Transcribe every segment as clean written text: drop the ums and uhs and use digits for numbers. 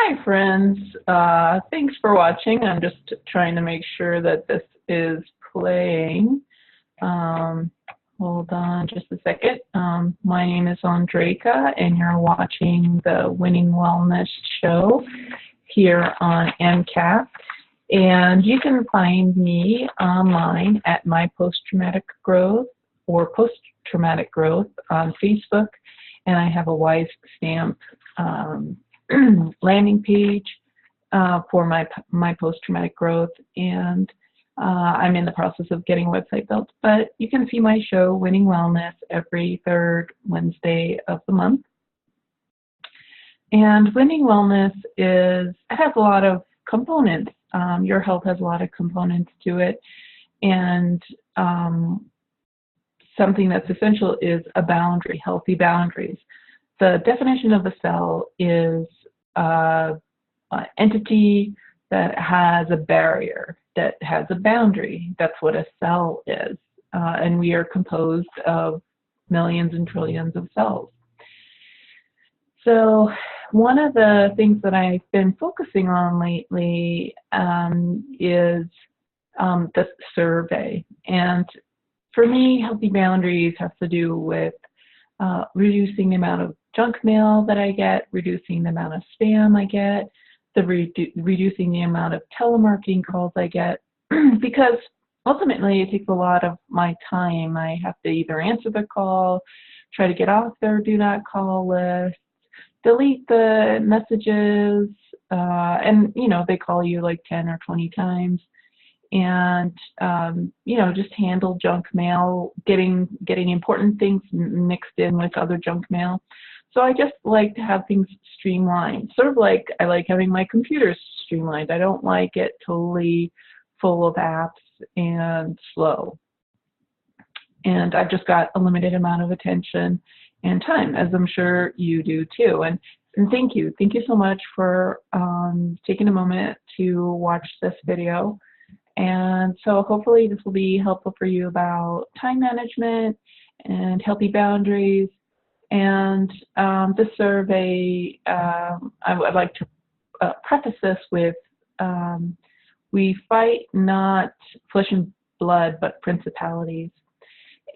Hi, friends. Thanks for watching. I'm just trying to make sure that this is playing. Um, Hold on just a second. My name is Andreka, and you're watching the Winning Wellness Show here on MCAT. And you can find me online at My Post-Traumatic Growth or Post-Traumatic Growth on Facebook. And I have a Wise Stamp landing page for my post-traumatic growth, and I'm in the process of getting a website built. But you can see my show, Winning Wellness, every third Wednesday of the month. And Winning Wellness has a lot of components. Your health has a lot of components to it, and something that's essential is a boundary, healthy boundaries. The definition of a cell is an entity that has a barrier, that has a boundary. That's what a cell is. And we are composed of millions and trillions of cells. So one of the things that I've been focusing on lately is the survey. And for me, healthy boundaries have to do with reducing the amount of junk mail that I get, reducing the amount of spam I get, reducing the amount of telemarketing calls I get, because ultimately it takes a lot of my time. I have to either answer the call, try to get off their do not call list, delete the messages, and they call you like 10 or 20 times. And just handle junk mail, getting important things mixed in with other junk mail. So I just like to have things streamlined, sort of like I like having my computer streamlined. I don't like it totally full of apps and slow. And I've just got a limited amount of attention and time, as I'm sure you do too. And thank you so much for taking a moment to watch this video. And so hopefully this will be helpful for you about time management and healthy boundaries. And this survey, I'd like to preface this with, we fight not flesh and blood, but principalities.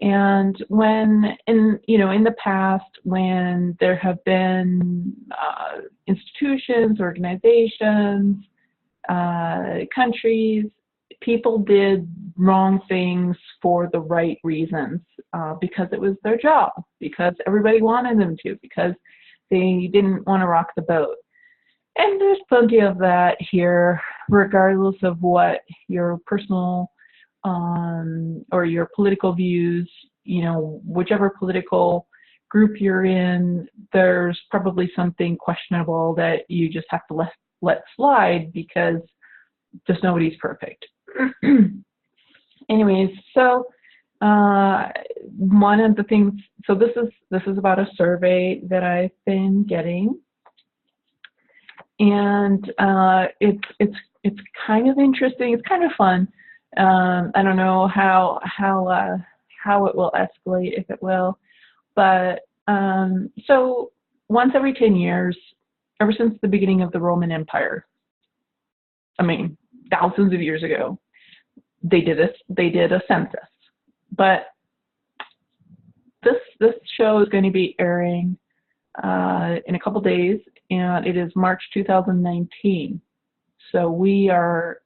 And when in the past, when there have been institutions, organizations, countries, people did wrong things for the right reasons, because it was their job, because everybody wanted them to, because they didn't want to rock the boat. And there's plenty of that here, regardless of what your personal or your political views, whichever political group you're in, there's probably something questionable that you just have to let slide, because just nobody's perfect. Anyways, so one of the things, so this is about a survey that I've been getting, and it's kind of interesting. It's kind of fun. I don't know how it will escalate, if it will, but so once every 10 years, ever since the beginning of the Roman Empire, I mean, thousands of years ago, they did a census. But this show is going to be airing in a couple days, and it is March 2019. So we are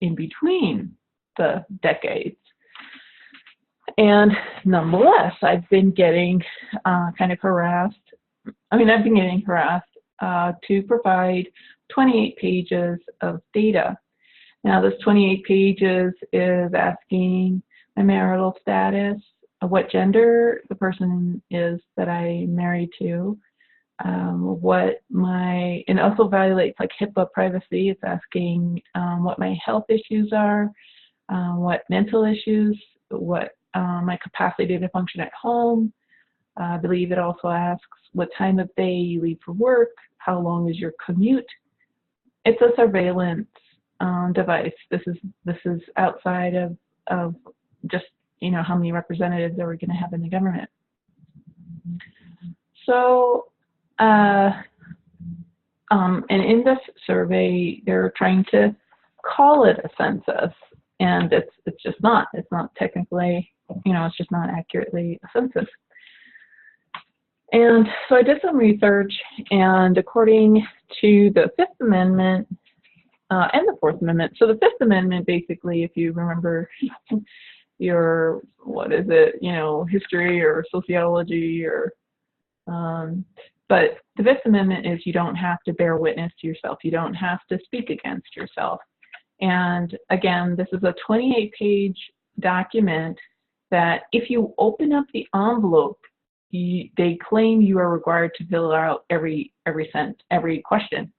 in between the decades. And nonetheless, I've been getting kind of harassed. I've been getting harassed to provide 28 pages of data. Now, this 28 pages is asking my marital status, what gender the person is that I'm married to, and also violates like HIPAA privacy. It's asking what my health issues are, what mental issues, what my capacity to function at home. I believe it also asks what time of day you leave for work, how long is your commute. It's a surveillance device. This is outside of just how many representatives are we going to have in the government. So And in this survey, they're trying to call it a census, and it's just not. It's not technically, it's just not accurately a census. And so I did some research, and according to the Fifth Amendment and the Fourth Amendment, so the Fifth Amendment, basically, if you remember your, what is it, history or sociology or, but the Fifth Amendment is you don't have to bear witness to yourself. You don't have to speak against yourself. And again, this is a 28-page document that if you open up the envelope, they claim you are required to fill out every question.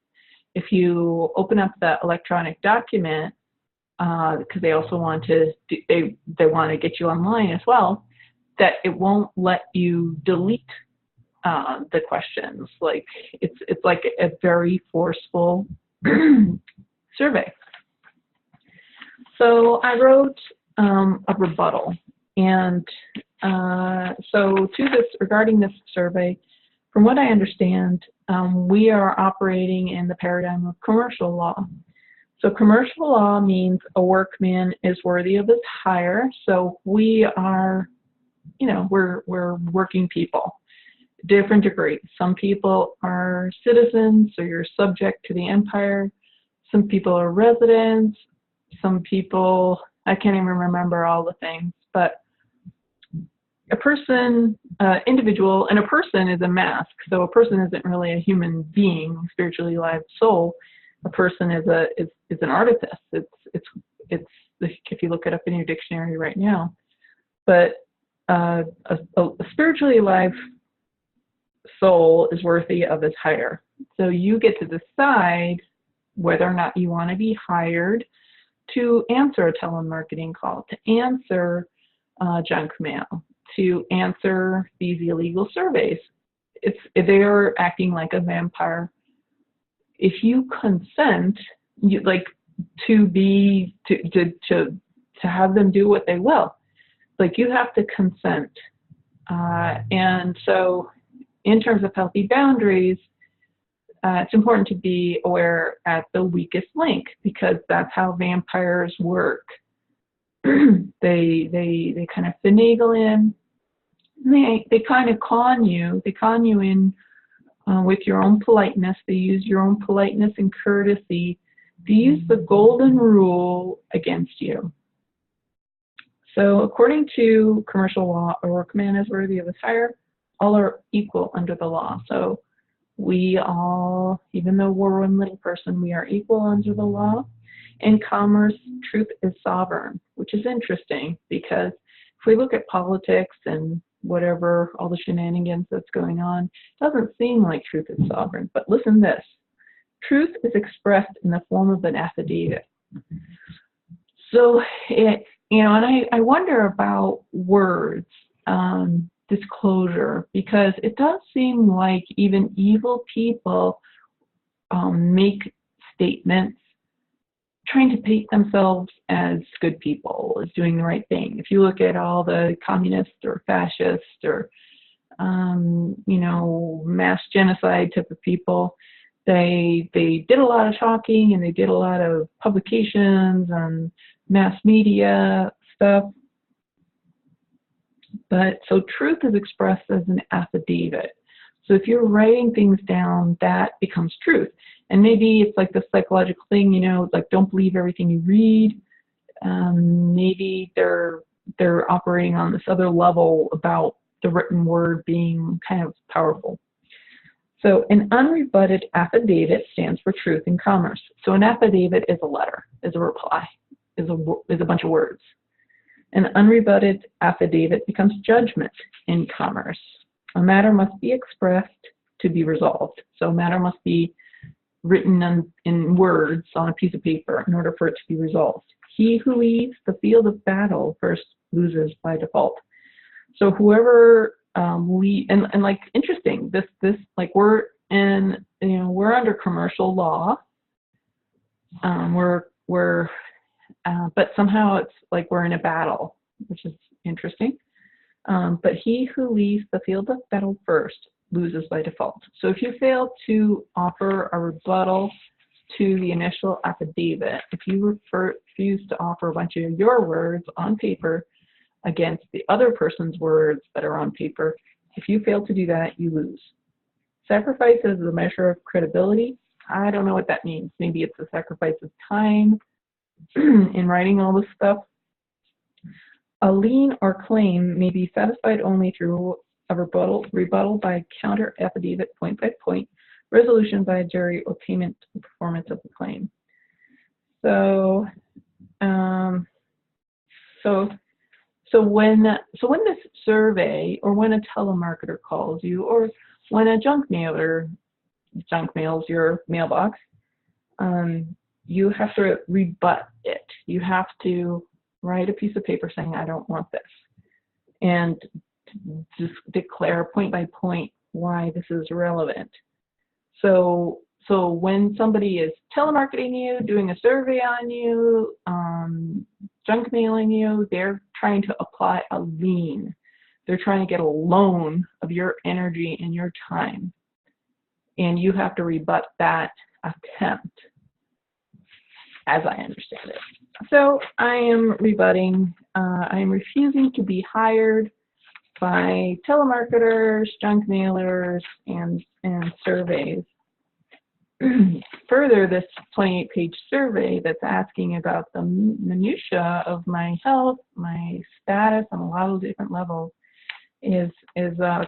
If you open up the electronic document, because they also want to, they want to get you online as well, that it won't let you delete the questions. Like it's like a very forceful survey. So I wrote a rebuttal, and so to this, regarding this survey, from what I understand, we are operating in the paradigm of commercial law. So commercial law means a workman is worthy of his hire. So we are, we're working people, different degrees. Some people are citizens, so you're subject to the empire. Some people are residents. Some people, I can't even remember all the things, but a person, individual, and a person is a mask. So a person isn't really a human being, spiritually alive soul. A person is an artifice. It's if you look it up in your dictionary right now. But a spiritually alive soul is worthy of his hire. So you get to decide whether or not you want to be hired to answer a telemarketing call, to answer junk mail, to answer these illegal surveys. They are acting like a vampire. If you consent, to have them do what they will, like you have to consent. And so, in terms of healthy boundaries, it's important to be aware at the weakest link, because that's how vampires work. They kind of finagle in. They kind of con you. They con you in with your own politeness. They use your own politeness and courtesy to use the golden rule against you. So according to commercial law, a workman is worthy of his hire. All are equal under the law. So we all, even though we're one little person, we are equal under the law. In commerce, truth is sovereign, which is interesting, because if we look at politics and whatever, all the shenanigans that's going on, it doesn't seem like truth is sovereign. But listen to this. Truth is expressed in the form of an affidavit. So, and I wonder about words, disclosure, because it does seem like even evil people make statements trying to paint themselves as good people, as doing the right thing. If you look at all the communist or fascist or, mass genocide type of people, they did a lot of talking and they did a lot of publications and mass media stuff. But so truth is expressed as an affidavit. So if you're writing things down, that becomes truth. And maybe it's like the psychological thing, like don't believe everything you read. Maybe they're operating on this other level about the written word being kind of powerful. So an unrebutted affidavit stands for truth in commerce. So an affidavit is a letter, is a reply, is a bunch of words. An unrebutted affidavit becomes judgment in commerce. A matter must be expressed to be resolved. So a matter must be written in words on a piece of paper in order for it to be resolved. He who leaves the field of battle first loses by default. So whoever and like interesting, this like we're under commercial law. But somehow it's like we're in a battle, which is interesting. But he who leaves the field of battle first loses by default. So if you fail to offer a rebuttal to the initial affidavit, if you refuse to offer a bunch of your words on paper against the other person's words that are on paper, if you fail to do that, you lose. Sacrifice is a measure of credibility. I don't know what that means. Maybe it's a sacrifice of time in writing all this stuff. A lien or claim may be satisfied only through a rebuttal by counter affidavit, point by point, resolution by a jury, or payment to the performance of the claim. So, so when this survey, or when a telemarketer calls you, or when a junk mails your mailbox, you have to rebut it. You have to write a piece of paper saying, I don't want this, and just declare point by point why this is relevant. So when somebody is telemarketing you, doing a survey on you, junk mailing you, they're trying to apply a lien. They're trying to get a loan of your energy and your time. And you have to rebut that attempt, as I understand it. So I am rebutting, I am refusing to be hired by telemarketers, junk mailers, and surveys. Further, this 28-page survey that's asking about the minutia of my health, my status on a lot of different levels is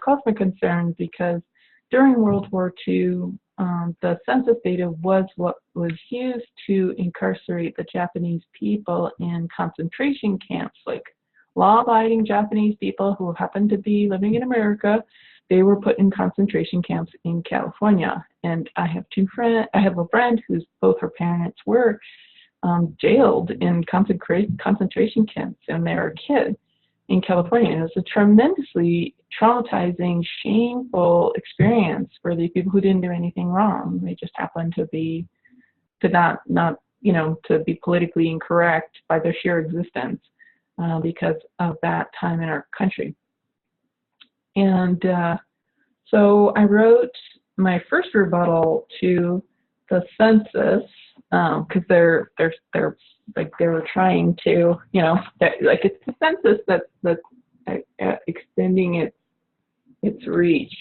cause for concern, because during World War II, the census data was what was used to incarcerate the Japanese people in concentration camps, like law-abiding Japanese people who happened to be living in America. They were put in concentration camps in California. And I have a friend whose both her parents were jailed in concentration camps when they were a kid in California. And it was a tremendously traumatizing, shameful experience for the people who didn't do anything wrong. They just happened to be, to be politically incorrect by their sheer existence because of that time in our country. And so I wrote my first rebuttal to the census because they were trying to, it's the census that's extending its reach.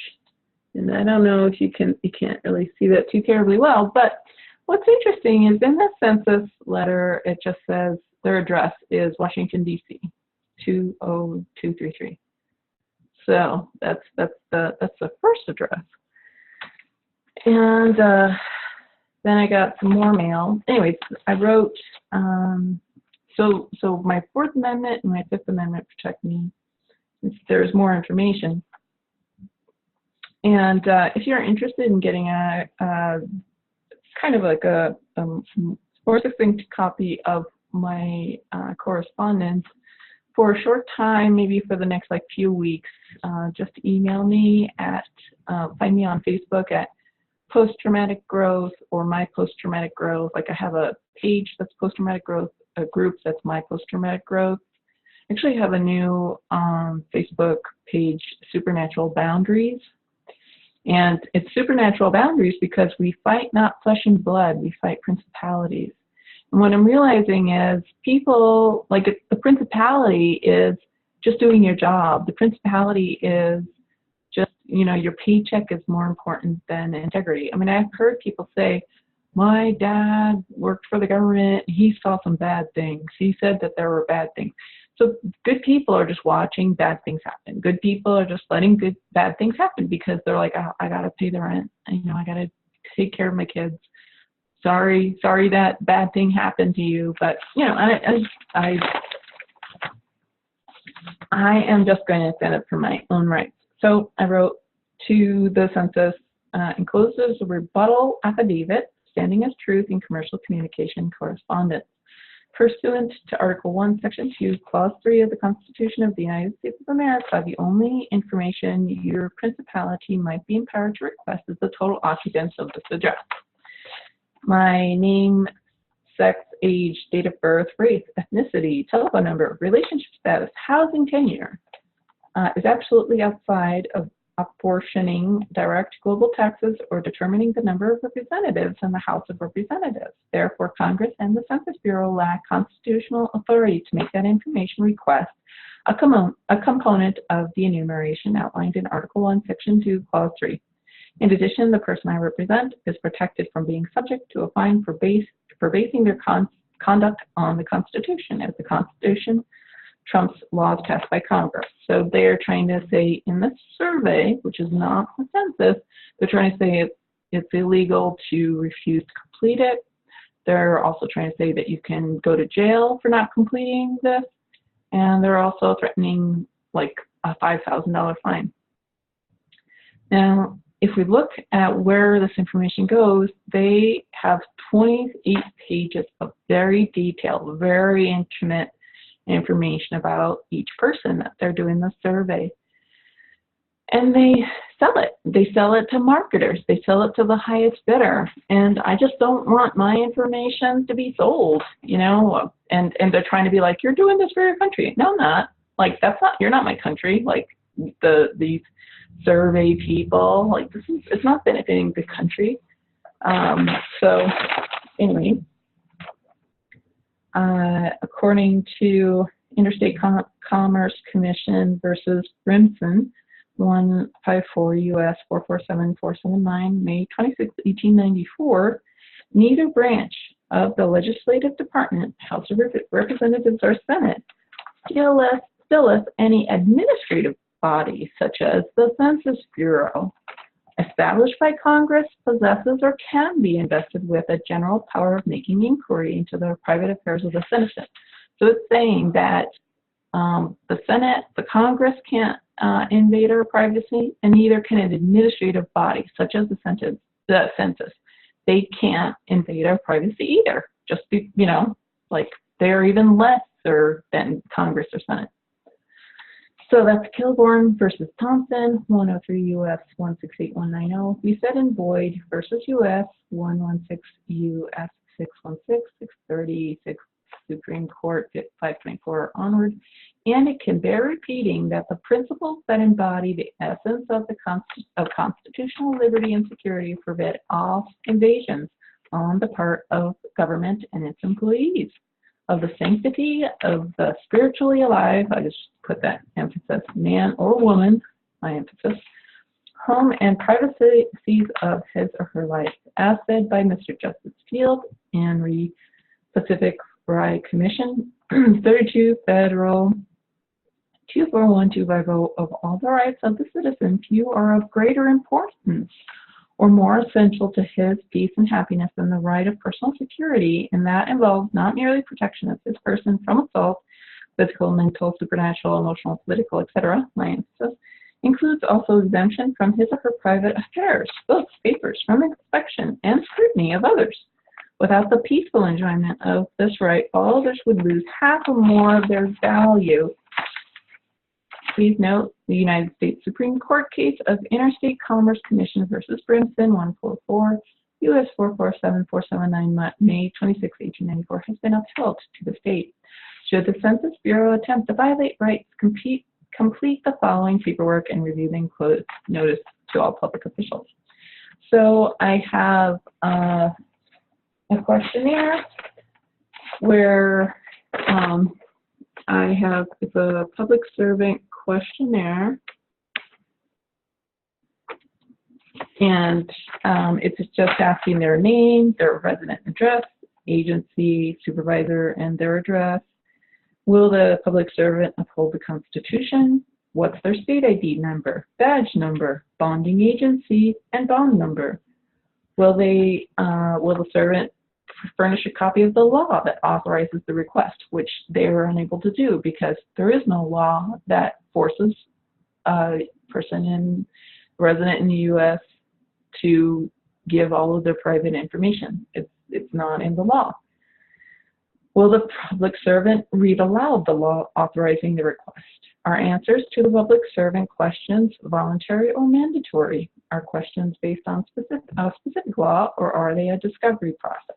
And I don't know if you can't really see that too terribly well, but what's interesting is in the census letter, it just says their address is Washington, D.C., 20233. So that's the first address. And then I got some more mail. Anyways, I wrote, so my Fourth Amendment and my Fifth Amendment protect me. There's more information. And if you're interested in getting a kind of like a more succinct copy of my correspondence for a short time, maybe for the next few weeks, just email me at, find me on Facebook at Post-Traumatic Growth or My Post-Traumatic Growth. I have a page that's Post-Traumatic Growth, a group that's My Post-Traumatic Growth. I actually have a new Facebook page, Supernatural Boundaries. And it's supernatural boundaries because we fight not flesh and blood, we fight principalities. And what I'm realizing is people, the principality is just doing your job. The principality is just, your paycheck is more important than integrity. I mean, I've heard people say, my dad worked for the government, he saw some bad things. He said that there were bad things. So good people are just watching bad things happen. Good people are just letting bad things happen because they're like, oh, I got to pay the rent. I got to take care of my kids. Sorry that bad thing happened to you, but I am just going to stand up for my own rights. So I wrote to the census, encloses a rebuttal affidavit standing as truth in commercial communication correspondence. Pursuant to Article 1, Section 2, Clause 3 of the Constitution of the United States of America, the only information your principality might be empowered to request is the total occupants of this address. My name, sex, age, date of birth, race, ethnicity, telephone number, relationship status, housing tenure is absolutely outside of apportioning direct global taxes, or determining the number of representatives in the House of Representatives. Therefore, Congress and the Census Bureau lack constitutional authority to make that information request a component of the enumeration outlined in Article 1, Section 2, Clause 3. In addition, the person I represent is protected from being subject to a fine for basing their conduct on the Constitution, as the Constitution trumps laws passed by Congress. So they're trying to say in this survey, which is not the census, they're trying to say it's illegal to refuse to complete it. They're also trying to say that you can go to jail for not completing this. And they're also threatening like a $5,000 fine. Now, if we look at where this information goes, they have 28 pages of very detailed, very intimate information about each person that they're doing the survey. And they sell it. They sell it to marketers. They sell it to the highest bidder. And I just don't want my information to be sold, you know, and they're trying to be like, you're doing this for your country. No, I'm not. Like, you're not my country. Like, these survey people, like, it's not benefiting the country. So anyway, according to Interstate Commerce Commission versus Brimson, 154 U.S. 447479, May 26, 1894, neither branch of the legislative department, House of Representatives or Senate, still less any administrative body, such as the Census Bureau, established by Congress, possesses or can be invested with a general power of making inquiry into the private affairs of the citizen. So it's saying that the Senate, the Congress can't invade our privacy, and neither can an administrative body, such as the Census. They can't invade our privacy either. Just be, you know, like they're even lesser than Congress or Senate. So that's Kilborn versus Thompson, 103 U.S. 168190. We said in Boyd versus U.S. 116 U.S. 616, 636 Supreme Court 524 onward. And it can bear repeating that the principles that embody the essence of constitutional liberty and security forbid all invasions on the part of government and its employees of the sanctity of the spiritually alive, I just put that emphasis, man or woman, my emphasis, home and privacies of his or her life, as said by Mr. Justice Field and Pacific Right Commission, 32 Federal 241250, of all the rights of the citizen, few are of greater importance or more essential to his peace and happiness than the right of personal security, and that involves not merely protection of his person from assault, physical, mental, supernatural, emotional, political, etc., my emphasis, includes also exemption from his or her private affairs, books, papers, from inspection and scrutiny of others. Without the peaceful enjoyment of this right, all others would lose half or more of their value. Please note the United States Supreme Court case of Interstate Commerce Commission versus Brimson, 144 U.S. 447479, May 26, 1894, has been upheld to this date. Should the Census Bureau attempt to violate rights, complete the following paperwork and review the enclosed notice to all public officials. So I have a questionnaire where I have, it's a public servant questionnaire, and it's just asking their name, their resident address, agency, supervisor, and their address. Will the public servant uphold the Constitution? What's their state ID number, badge number, bonding agency, and bond number? Will the servant furnish a copy of the law that authorizes the request, which they were unable to do because there is no law that forces a resident in the U.S. to give all of their private information. It's not in the law. Will the public servant read aloud the law authorizing the request? Are answers to the public servant questions voluntary or mandatory? Are questions based on specific law, or are they a discovery process?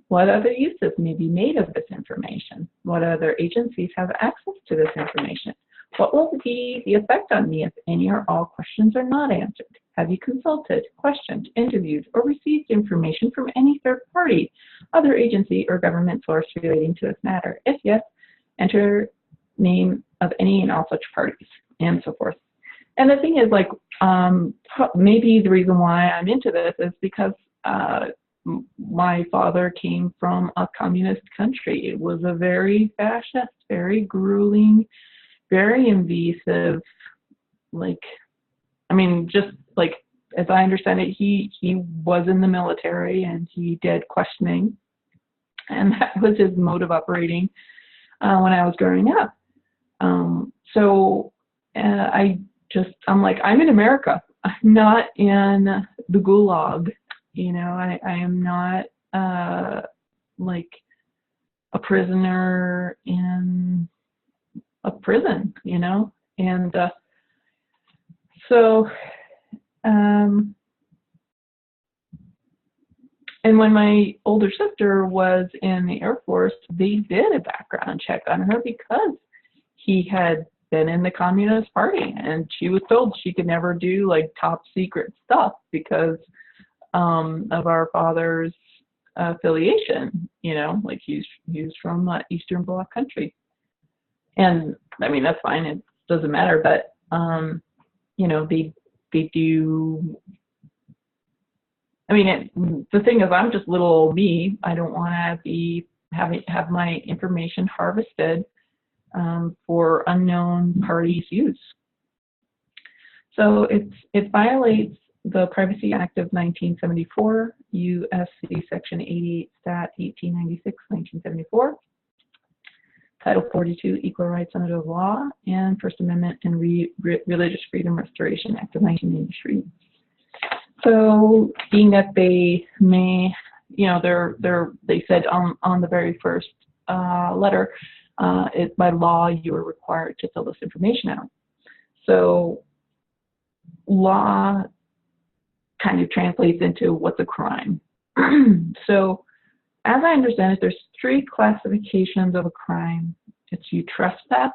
What other uses may be made of this information? What other agencies have access to this information? What will be the effect on me if any or all questions are not answered? Have you consulted, questioned, interviewed, or received information from any third party, other agency, or government source relating to this matter? If yes, enter name of any and all such parties, and so forth. And the thing is, like, maybe the reason why I'm into this is because my father came from a communist country. It was a very fascist, very grueling, very invasive, like, I mean, just like, as I understand it, he was in the military and he did questioning, and that was his mode of operating when I was growing up. I'm like, I'm in America. I'm not in the gulag. You know, I am not like a prisoner in a prison, you know? And and when my older sister was in the Air Force, they did a background check on her because he had been in the Communist Party, and she was told she could never do like top secret stuff because of our father's affiliation. You know, like he's from Eastern Bloc country, and I mean that's fine. It doesn't matter, but you know, they do. I mean, the thing is, I'm just little old me. I don't want to have my information harvested for unknown parties' use. So it violates the Privacy Act of 1974, USC Section 88, Stat 1896, 1974, Title 42, Equal Rights Under the Law, and First Amendment and Religious Freedom Restoration Act of 1983. So, being that they may, you know, they said on the very first letter, by law you are required to fill this information out. So, law kind of translates into what's a crime. So, as I understand it, there's 3 classifications of a crime. It's you trespass,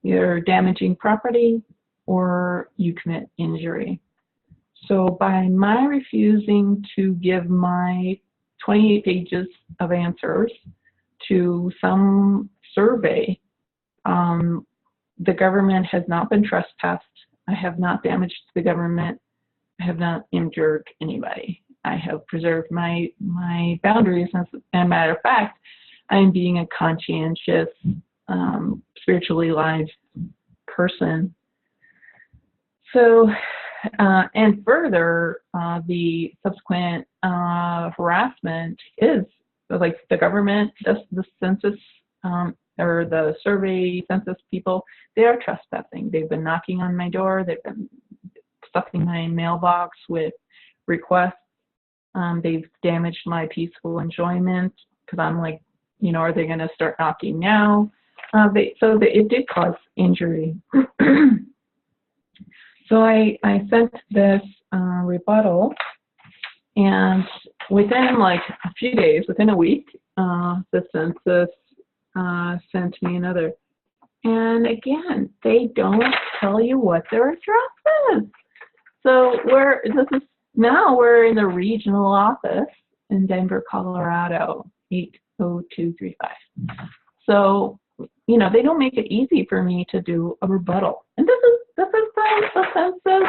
you're damaging property, or you commit injury. So by my refusing to give my 28 pages of answers to some survey, the government has not been trespassed. I have not damaged the government. I have not injured anybody. I have preserved my boundaries. As a matter of fact, I'm being a conscientious, spiritually alive person. So, and further, the subsequent harassment is like the government, the census, or the survey census people, they are trespassing. They've been knocking on my door. They've been stuffing my mailbox with requests. They've damaged my peaceful enjoyment because I'm like, you know, are they going to start knocking now? It did cause injury. So I sent this rebuttal, and within like a few days, within a week, the census sent me another. And again, they don't tell you what their address is. So we're in the regional office in Denver, Colorado, 80235. So, you know, they don't make it easy for me to do a rebuttal. And this is the census.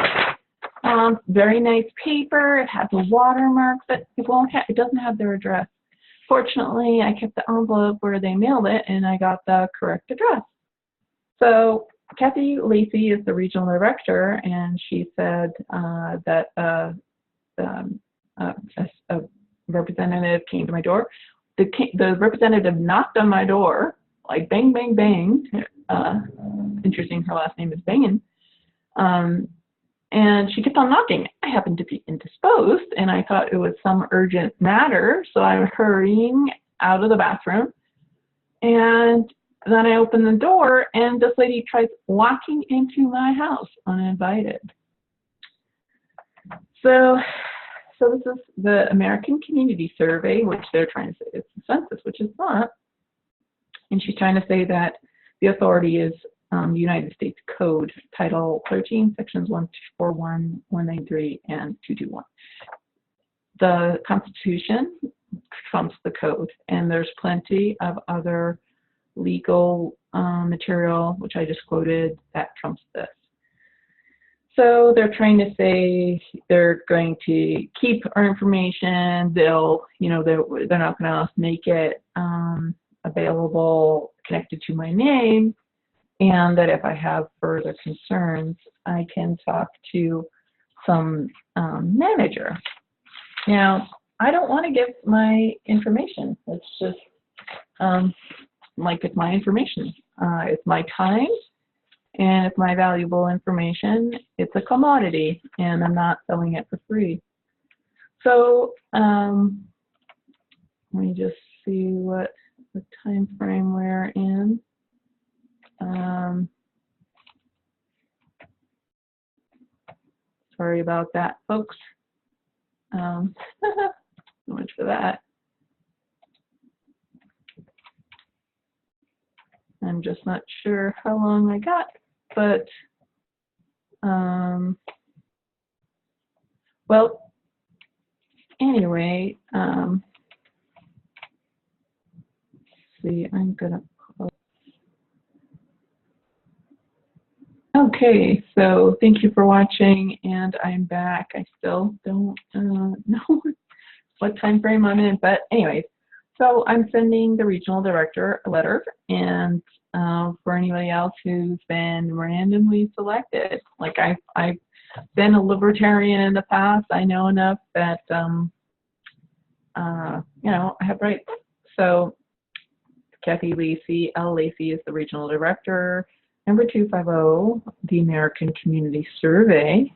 Very nice paper. It has a watermark, but it doesn't have their address. Fortunately, I kept the envelope where they mailed it, and I got the correct address. So Kathy Lacey is the regional director, and she said that a representative came to my door. The representative knocked on my door, like bang, bang, bang. Interesting, her last name is Bangin. And she kept on knocking. I happened to be indisposed, and I thought it was some urgent matter, so I was hurrying out of the bathroom. And then I opened the door, and this lady tries walking into my house uninvited. So this is the American Community Survey, which they're trying to say it's the census, which is not. And she's trying to say that the authority is United States Code, Title 13, Sections 141, 193, and 221. The Constitution trumps the code, and there's plenty of other legal material, which I just quoted, that trumps this. So they're trying to say they're going to keep our information. They'll, they're not going to make it available connected to my name, and that if I have further concerns, I can talk to some manager. Now, I don't want to give my information. It's just like it's my information. It's my time, and it's my valuable information. It's a commodity, and I'm not selling it for free. So let me just see what the time frame we're in. Sorry about that, folks. So much for that. I'm just not sure how long I got, but well, anyway, see, I'm gonna close. Okay, so thank you for watching, and I'm back. I still don't know what time frame I'm in, but anyways, so I'm sending the regional director a letter, and for anybody else who's been randomly selected, like I've been a libertarian in the past, I know enough that I have rights. So Kathy Lacey, L. Lacey is the regional director. Number 250, the American Community Survey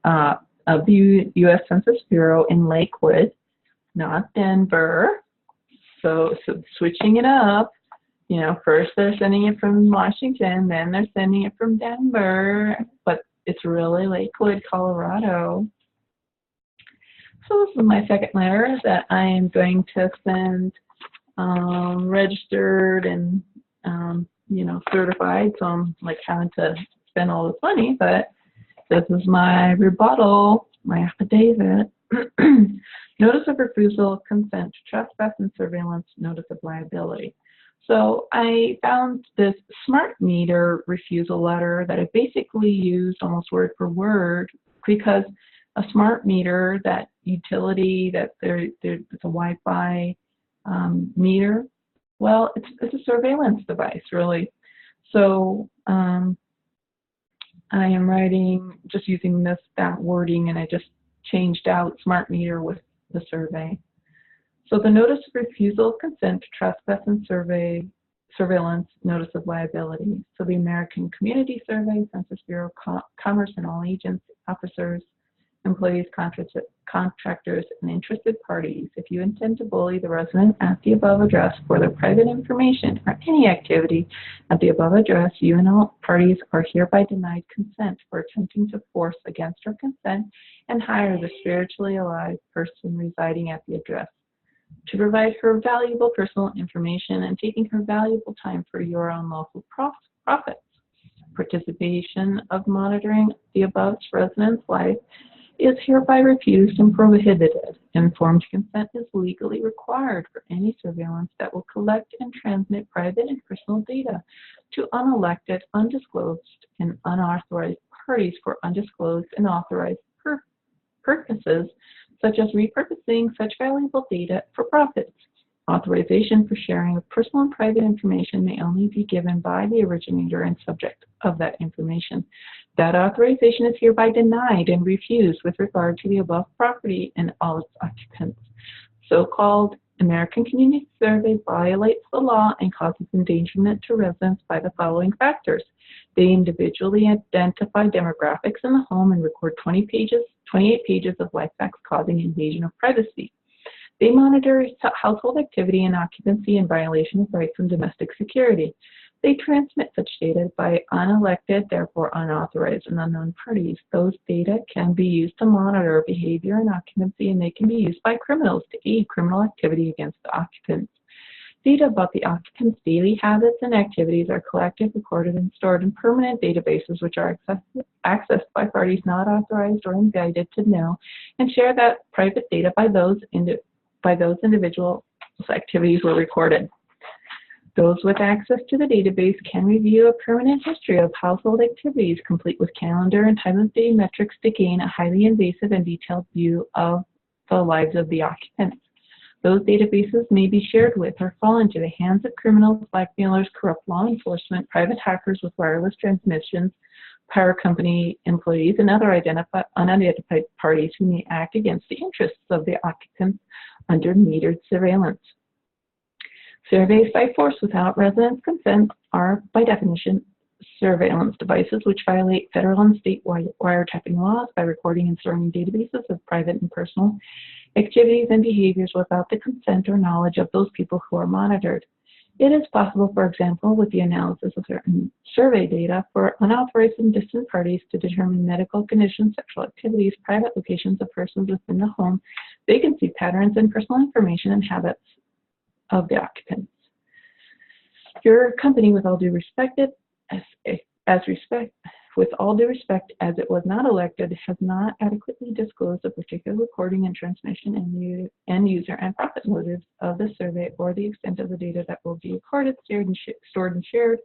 of the U.S. Census Bureau in Lakewood, not Denver. So switching it up, first they're sending it from Washington, then they're sending it from Denver, but it's really Lakewood, Colorado. So this is my second letter that I am going to send registered and certified, so I'm like having to spend all this money, but this is my rebuttal, my affidavit. Notice of refusal of consent to trespass and surveillance, notice of liability. So I found this smart meter refusal letter that I basically used almost word for word, because a smart meter, that utility, that it's a Wi-Fi meter, well, it's a surveillance device, really. So I am writing, just using that wording, and I just changed out smart meter with the survey. So the notice of refusal of consent to trespass and surveillance, notice of liability. So the American Community Survey, Census Bureau, Commerce, and all agents, officers, employees, contractors, and interested parties. If you intend to bully the resident at the above address for their private information or any activity at the above address, you and all parties are hereby denied consent for attempting to force against her consent and hire the spiritually alive person residing at the address to provide her valuable personal information and taking her valuable time for your unlawful profits. Participation of monitoring the above resident's life is hereby refused and prohibited. Informed consent is legally required for any surveillance that will collect and transmit private and personal data to unelected, undisclosed, and unauthorized parties for undisclosed and authorized purposes, such as repurposing such valuable data for profits. Authorization for sharing of personal and private information may only be given by the originator and subject of that information. That authorization is hereby denied and refused with regard to the above property and all its occupants. So-called American Community Survey violates the law and causes endangerment to residents by the following factors. They individually identify demographics in the home and record 28 pages of life facts causing invasion of privacy. They monitor household activity and occupancy in violation of rights and domestic security. They transmit such data by unelected, therefore unauthorized and unknown parties. Those data can be used to monitor behavior and occupancy, and they can be used by criminals to aid criminal activity against the occupants. Data about the occupant's daily habits and activities are collected, recorded, and stored in permanent databases, which are accessed by parties not authorized or invited to know and share that private data by those individuals' activities were recorded. Those with access to the database can review a permanent history of household activities, complete with calendar and time of day metrics to gain a highly invasive and detailed view of the lives of the occupants. Those databases may be shared with or fall into the hands of criminals, blackmailers, corrupt law enforcement, private hackers with wireless transmissions, power company employees, and other unidentified parties who may act against the interests of the occupants under metered surveillance. Surveys by force without residents' consent are, by definition, surveillance devices which violate federal and state wiretapping laws by recording and storing databases of private and personal activities and behaviors without the consent or knowledge of those people who are monitored. It is possible, for example, with the analysis of certain survey data for unauthorized and distant parties to determine medical conditions, sexual activities, private locations of persons within the home, vacancy patterns, and personal information and habits of the occupants. Your company, with all due respect, as it was not elected, has not adequately disclosed a particular recording and transmission and end user and profit motives of the survey, or the extent of the data that will be recorded, stored, and shared,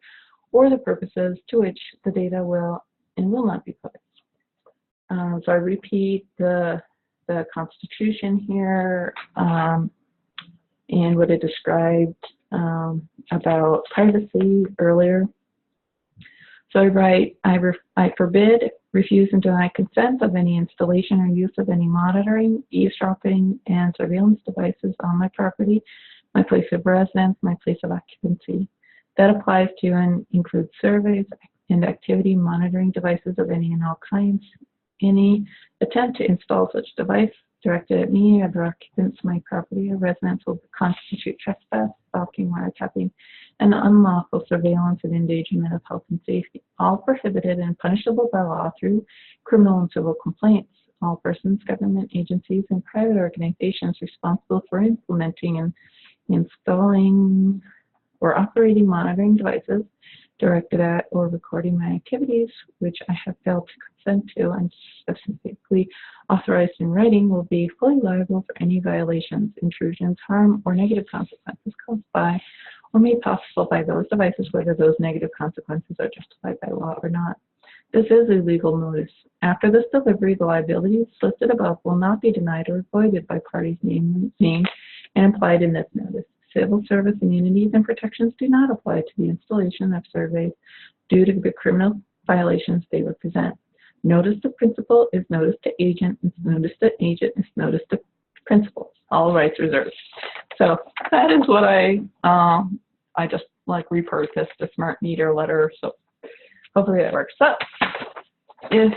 or the purposes to which the data will and will not be published. So I repeat the Constitution here and what it described about privacy earlier. So I write, I forbid, refuse, and deny consent of any installation or use of any monitoring, eavesdropping, and surveillance devices on my property, my place of residence, my place of occupancy. That applies to and includes surveys and activity monitoring devices of any and all kinds. Any attempt to install such device directed at me or other occupants of my property or residence will constitute trespass, stalking, wiretapping, and unlawful surveillance and endangerment of health and safety, all prohibited and punishable by law through criminal and civil complaints. All persons, government agencies, and private organizations responsible for implementing and installing or operating monitoring devices directed at or recording my activities, which I have failed to consent to and specifically authorized in writing, will be fully liable for any violations, intrusions, harm, or negative consequences caused by or made possible by those devices, whether those negative consequences are justified by law or not. This is a legal notice. After this delivery, the liabilities listed above will not be denied or avoided by parties named and implied in this notice. Civil service immunities and protections do not apply to the installation of surveys due to the criminal violations they represent. Notice to principal is notice to agent, and notice to agent is notice to principal. All rights reserved. So that is what I just like repurposed a smart meter letter. So hopefully that works. So if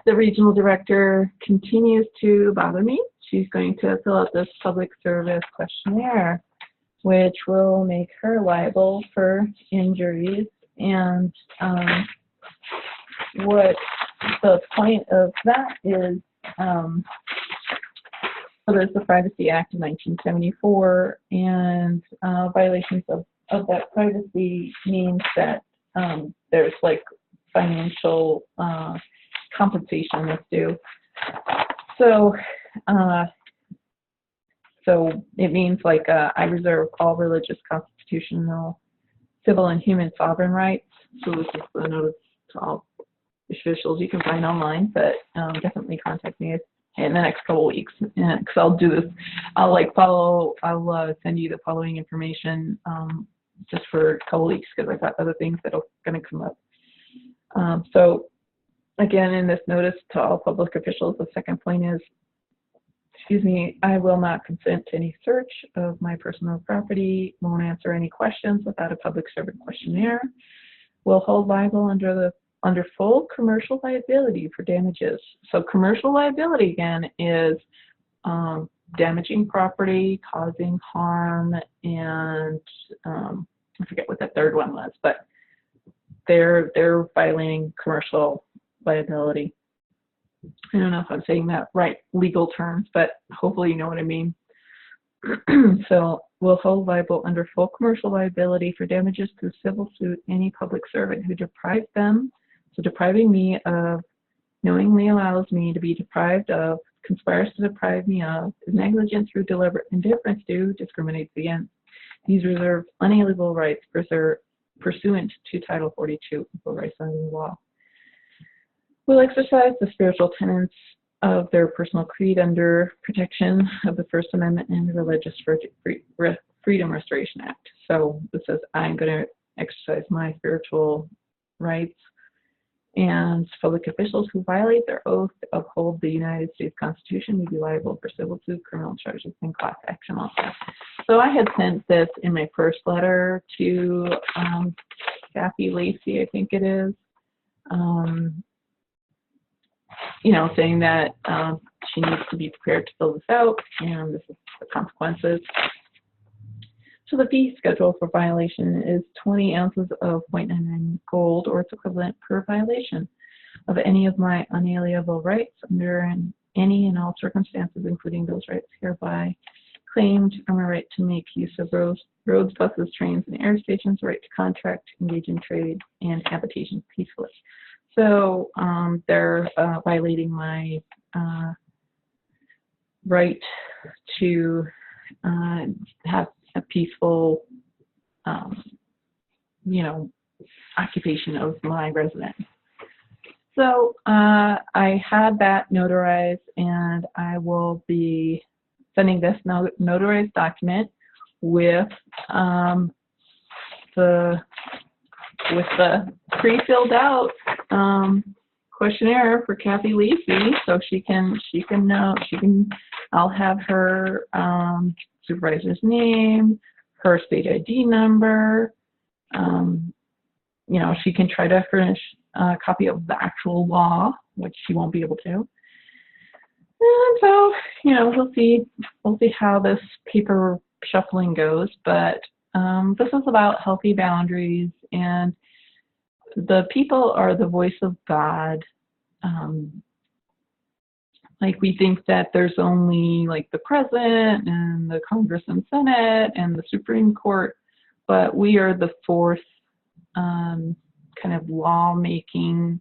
the regional director continues to bother me, she's going to fill out this public service questionnaire, which will make her liable for injuries. And what the point of that is, so there's the Privacy Act of 1974, and violations of that privacy means that there's like financial compensation that's due. So it means like I reserve all religious, constitutional, civil, and human sovereign rights. So this is the notice to all officials you can find online, but definitely contact me in the next couple of weeks, because I'll do this. I'll send you the following information just for a couple of weeks, because I've got other things that are going to come up. So again, in this notice to all public officials, the second point is, I will not consent to any search of my personal property, won't answer any questions without a public servant questionnaire, will hold liable under full commercial liability for damages. So commercial liability, again, is damaging property, causing harm, and I forget what the third one was, but they're violating commercial liability. I don't know if I'm saying that right, legal terms, but hopefully you know what I mean. So will hold liable under full commercial liability for damages through civil suit any public servant who deprives them, so depriving me of, knowingly allows me to be deprived of, conspires to deprive me of, is negligent through deliberate indifference to, discriminates against. These reserve unalienable rights pursuant to Title 42 Equal Rights Under the Law. Will exercise the spiritual tenets of their personal creed under protection of the First Amendment and the Religious Freedom Restoration Act. So it says I'm going to exercise my spiritual rights, and public officials who violate their oath to uphold the United States Constitution will be liable for civil suit, criminal charges, and class action lawsuits. So I had sent this in my first letter to Kathy Lacey, I think it is, you know, saying that she needs to be prepared to fill this out, and this is the consequences. So the fee schedule for violation is 20 ounces of 0.99 gold or its equivalent per violation of any of my unalienable rights under any and all circumstances, including those rights hereby claimed from a right to make use of roads, buses, trains, and air stations, right to contract, engage in trade, and habitation peacefully. So they're violating my right to have a peaceful, you know, occupation of my residence. So I had that notarized, and I will be sending this notarized document with the pre-filled out questionnaire for Kathy Lacey, so I'll have her supervisor's name, her state ID number. You know, she can try to furnish a copy of the actual law, which she won't be able to. And so, you know, we'll see how this paper shuffling goes. But this is about healthy boundaries, and the people are the voice of God. Like, we think that there's only like the president and the Congress and Senate and the Supreme Court, but we are the fourth kind of lawmaking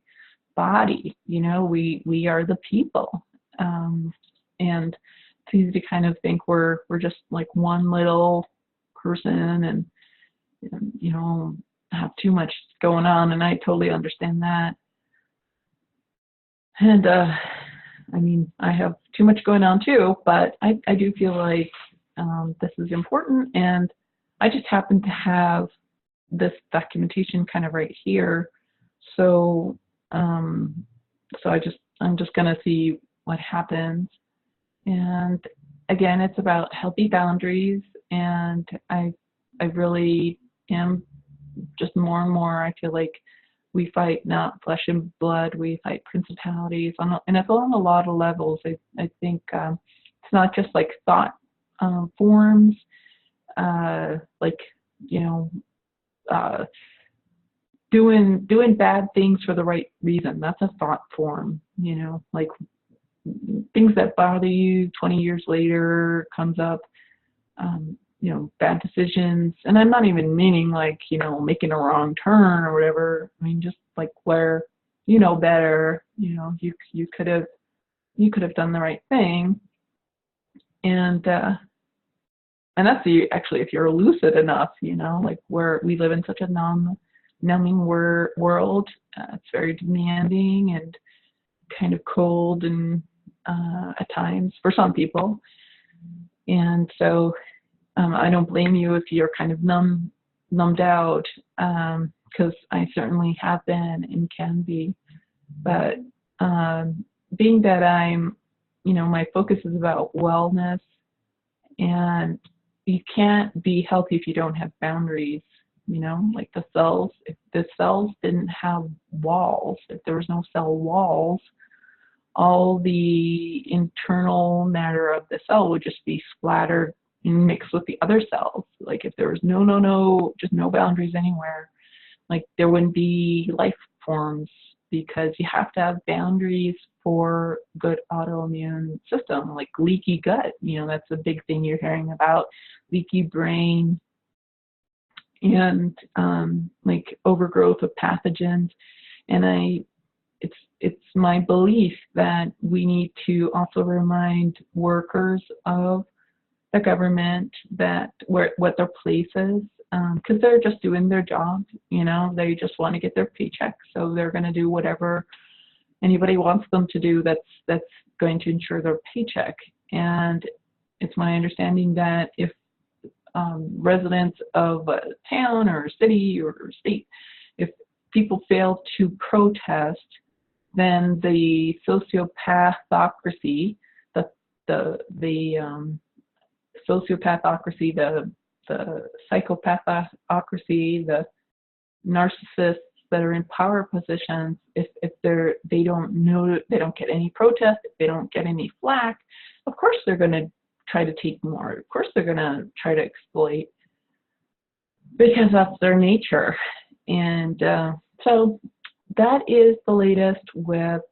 body. You know, we are the people, and it's easy to kind of think we're just like one little person, and you know, have too much going on, and I totally understand that. And I mean, I have too much going on too, but I do feel like this is important, and I just happen to have this documentation kind of right here. So I'm just gonna see what happens. And again, it's about healthy boundaries, and I really am just more and more. I feel like we fight not flesh and blood, we fight principalities, and it's on a lot of levels. I think it's not just like thought forms, like, you know, doing bad things for the right reason. That's a thought form, you know, like things that bother you 20 years later comes up, you know, bad decisions. And I'm not even meaning like, you know, making a wrong turn or whatever. I mean, just like where you know better, you know, you could have done the right thing. And that's actually, if you're lucid enough, you know, like where we live in such a numbing world, it's very demanding and kind of cold and at times for some people. And so I don't blame you if you're kind of numbed out, because I certainly have been and can be. But being that I'm, you know, my focus is about wellness, and you can't be healthy if you don't have boundaries. You know, like the cells, if the cells didn't have walls, if there was no cell walls, all the internal matter of the cell would just be splattered and mixed with the other cells. Like if there was just no boundaries anywhere, like there wouldn't be life forms because you have to have boundaries for good autoimmune system, like leaky gut. That's a big thing you're hearing about, leaky brain, and like overgrowth of pathogens. And it's my belief that we need to also remind workers of the government what their place is, because they're just doing their job. They just want to get their paycheck, so they're going to do whatever anybody wants them to do that's going to ensure their paycheck. And it's my understanding that if residents of a town or a city or state, if people fail to protest, then the sociopathocracy, the sociopathocracy, the psychopathocracy, the narcissists that are in power positions, if they don't get any protest, if they don't get any flack, of course they're going to try to take more. Of course they're going to try to exploit, because that's their nature. And so that is the latest with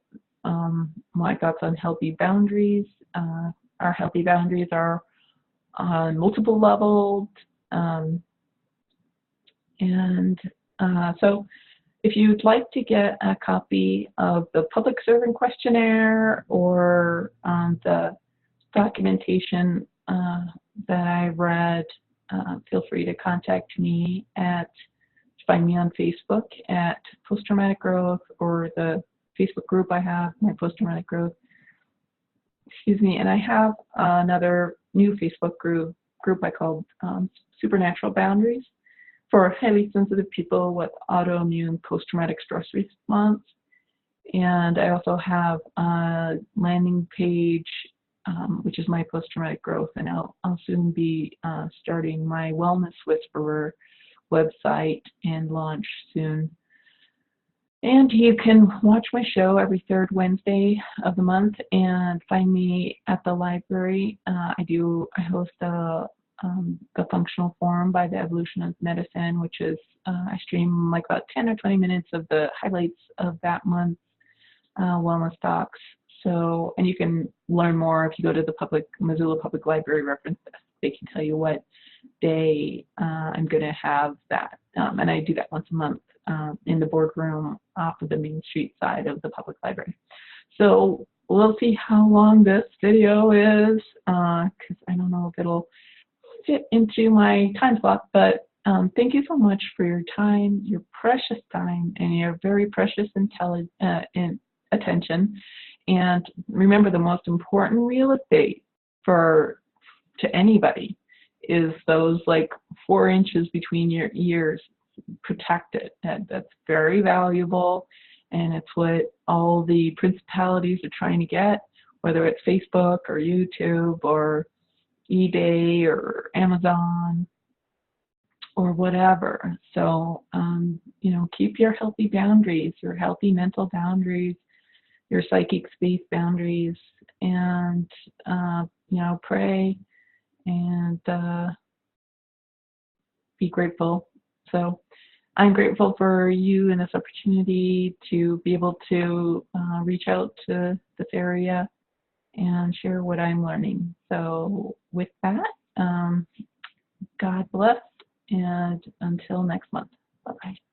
my thoughts on healthy boundaries. Our healthy boundaries are on multiple levels. So if you'd like to get a copy of the public servant questionnaire or the documentation that I read, feel free to contact me find me on Facebook at Post-Traumatic Growth, or the Facebook group I have, my Post-Traumatic Growth. Excuse me. And I have another new Facebook group I called Supernatural Boundaries, for highly sensitive people with autoimmune post-traumatic stress response. And I also have a landing page, which is my Post-Traumatic Growth, and I'll soon be starting my Wellness Whisperer website and launch soon. And you can watch my show every third Wednesday of the month and find me at the library. I host the Functional Forum by the Evolution of Medicine, which is, I stream like about 10 or 20 minutes of the highlights of that month's wellness talks. So, and you can learn more if you go to the Missoula Public Library reference desk. They can tell you what day I'm going to have that. And I do that once a month in the boardroom off of the Main Street side of the public library. So we'll see how long this video is, because I don't know if it'll fit into my time slot. But thank you so much for your time, your precious time, and your very precious attention. And remember, the most important real estate to anybody is those like 4 inches between your ears. Protect it. That's very valuable, and it's what all the principalities are trying to get, whether it's Facebook or YouTube or eBay or Amazon or whatever. So keep your healthy boundaries, your healthy mental boundaries, your psychic space boundaries, and pray and be grateful. So I'm grateful for you and this opportunity to be able to reach out to this area and share what I'm learning. So with that, God bless, and until next month. Bye-bye.